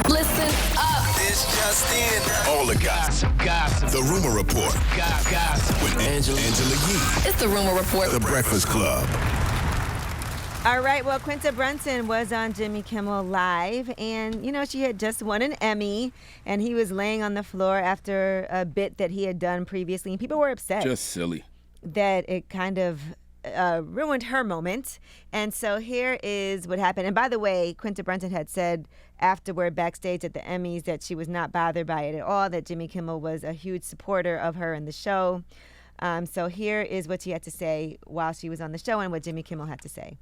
Listen up. This just in. All the gossip. The Rumor Report. Gossip. With Angela Yee. It's the Rumor Report. The Breakfast Club. All right, well, Quinta Brunson was on Jimmy Kimmel Live, and, you know, she had just won an Emmy, and he was laying on the floor after a bit that he had done previously, and people were upset. Just silly. That it kind of ruined her moment. And so here is what happened. And by the way, Quinta Brunson had said afterward backstage at the Emmys that she was not bothered by it at all, that Jimmy Kimmel was a huge supporter of her in the show. So here is what she had to say while she was on the show and what Jimmy Kimmel had to say.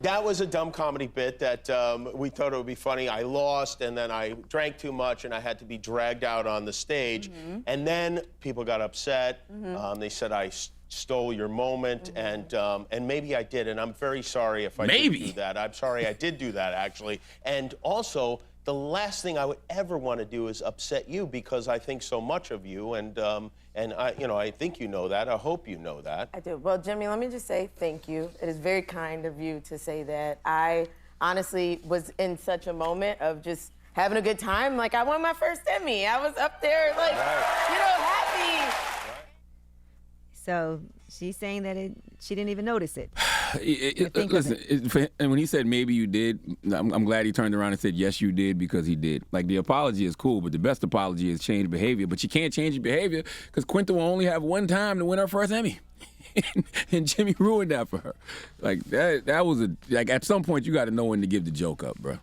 That was a dumb comedy bit that we thought it would be funny. I lost, and then I drank too much, and I had to be dragged out on the stage. Mm-hmm. And then people got upset. Mm-hmm. They said I stole your moment, mm-hmm. and maybe I did, and I'm very sorry if I did do that. I'm sorry I did do that, actually. And also, the last thing I would ever want to do is upset you because I think so much of you, and I think you know that. I hope you know that. I do. Well, Jimmy, let me just say thank you. It is very kind of you to say that. I honestly was in such a moment of just having a good time. Like, I won my first Emmy. I was up there, like, happy. So she's saying that she didn't even notice it. Listen, and when he said maybe you did, I'm glad he turned around and said yes you did, because he did. Like, the apology is cool, but the best apology is change behavior. But you can't change your behavior because Quinta will only have one time to win her first Emmy. And Jimmy ruined that for her. Like, that was at some point you got to know when to give the joke up, bro.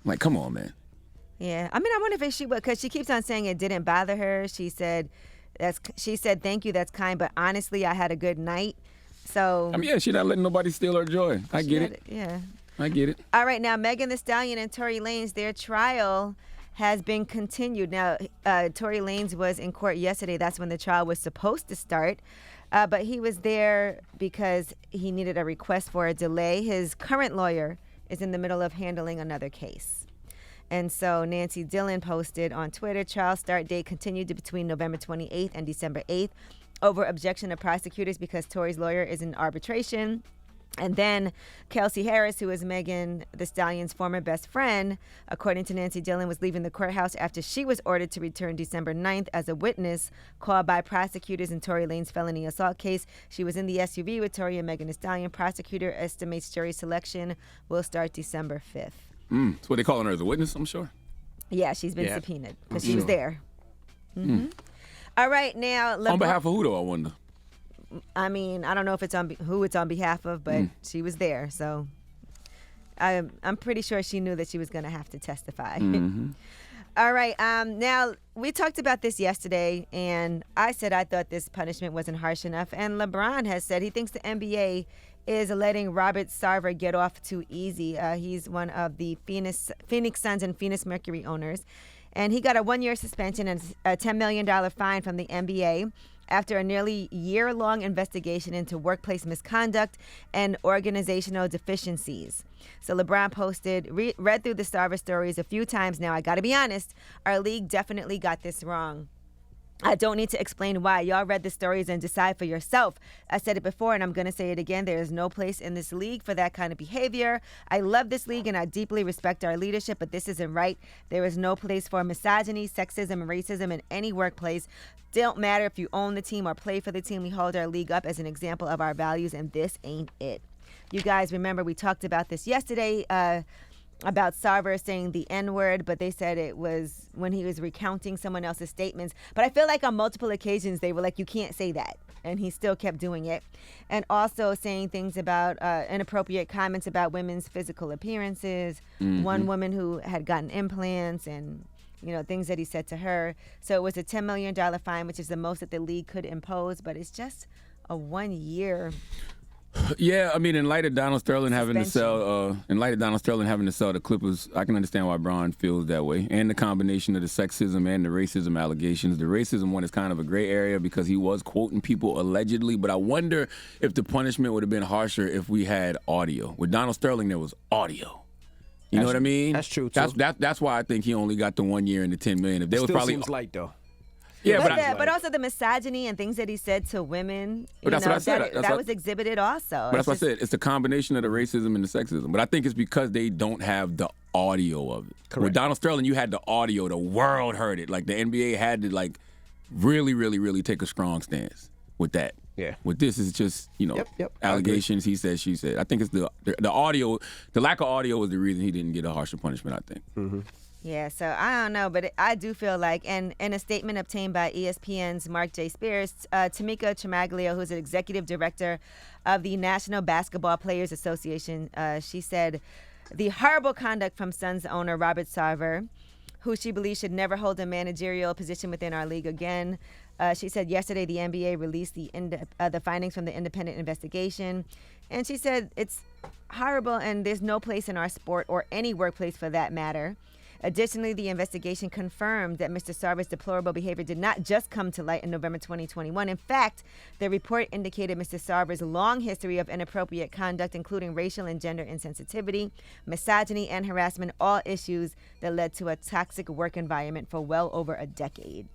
Like, come on, man. Yeah, I mean, I wonder if she would, because she keeps on saying it didn't bother her. She said thank you, that's kind, but honestly, I had a good night. So I mean, yeah, she's not letting nobody steal her joy. I get it. Yeah. I get it. All right, now Megan Thee Stallion and Tory Lanez, their trial has been continued. Now, Tory Lanez was in court yesterday. That's when the trial was supposed to start. But he was there because he needed a request for a delay. His current lawyer is in the middle of handling another case. And so Nancy Dillon posted on Twitter, trial start date continued to between November 28th and December 8th over objection of prosecutors because Tory's lawyer is in arbitration. And then Kelsey Harris, who is Megan Thee Stallion's former best friend, according to Nancy Dillon, was leaving the courthouse after she was ordered to return December 9th as a witness called by prosecutors in Tory Lanez's felony assault case. She was in the SUV with Tory and Megan Thee Stallion. Prosecutor estimates jury selection will start December 5th. That's what they're calling her as a witness, I'm sure. Yeah, she's been subpoenaed because she was there. Mm-hmm. All right, now on behalf of who, though, I wonder? I mean, I don't know if it's on who it's on behalf of, but she was there, so I'm pretty sure she knew that she was going to have to testify. Mm-hmm. All right, now we talked about this yesterday, and I said I thought this punishment wasn't harsh enough, and Lebron has said he thinks the NBA is letting Robert Sarver get off too easy. He's one of the Phoenix Suns and Phoenix Mercury owners. And he got a 1-year suspension and a $10 million fine from the NBA after a nearly year-long investigation into workplace misconduct and organizational deficiencies. So LeBron posted, read through the Sarver stories a few times now. I got to be honest, our league definitely got this wrong. I don't need to explain why. Y'all read the stories and decide for yourself. I said it before, and I'm going to say it again. There is no place in this league for that kind of behavior. I love this league, and I deeply respect our leadership, but this isn't right. There is no place for misogyny, sexism, and racism in any workplace. Don't matter if you own the team or play for the team. We hold our league up as an example of our values, and this ain't it. You guys remember we talked about this yesterday, about Sarver saying the N-word, but they said it was when he was recounting someone else's statements. But I feel like on multiple occasions they were like, you can't say that. And he still kept doing it. And also saying things about inappropriate comments about women's physical appearances. Mm-hmm. One woman who had gotten implants and, things that he said to her. So it was a $10 million fine, which is the most that the league could impose. But it's just a 1 year. Yeah, I mean, in light of Donald Sterling having to sell, the Clippers, I can understand why Bron feels that way, and the combination of the sexism and the racism allegations. The racism one is kind of a gray area because he was quoting people allegedly, but I wonder if the punishment would have been harsher if we had audio. With Donald Sterling, there was audio. You know what I mean? That's true too. That's why I think he only got the 1 year and the $10 million. If there was still probably seems light though. Yeah, but also the misogyny and things that he said to women. But that's what I said. That was exhibited also. But that's what I said. It's the combination of the racism and the sexism. But I think it's because they don't have the audio of it. Correct. With Donald Sterling, you had the audio. The world heard it. Like the NBA had to really, really, really take a strong stance with that. Yeah. With this, it's just allegations. He said, she said. I think it's the audio. The lack of audio is the reason he didn't get a harsher punishment. I think. Mm-hmm. Yeah, so I don't know, but I do feel like, and in a statement obtained by ESPN's Mark J. Spears, Tamika Tremaglio, who's an executive director of the National Basketball Players Association, she said the horrible conduct from Suns owner Robert Sarver, who she believes should never hold a managerial position within our league again. She said yesterday the NBA released the findings from the independent investigation, and she said it's horrible and there's no place in our sport or any workplace for that matter. Additionally, the investigation confirmed that Mr. Sarver's deplorable behavior did not just come to light in November 2021. In fact, the report indicated Mr. Sarver's long history of inappropriate conduct, including racial and gender insensitivity, misogyny, and harassment, all issues that led to a toxic work environment for well over a decade.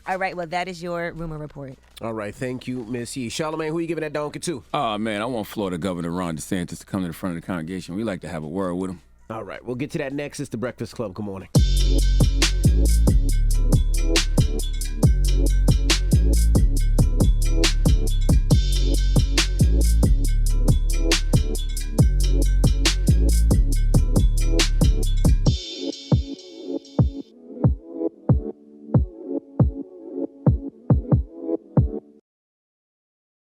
All right, well, that is your rumor report. All right, thank you, Miss Yee. Charlamagne, who you giving that donkey to? Oh, man, I want Florida Governor Ron DeSantis to come to the front of the congregation. We like to have a word with him. All right, we'll get to that next. It's The Breakfast Club. Good morning.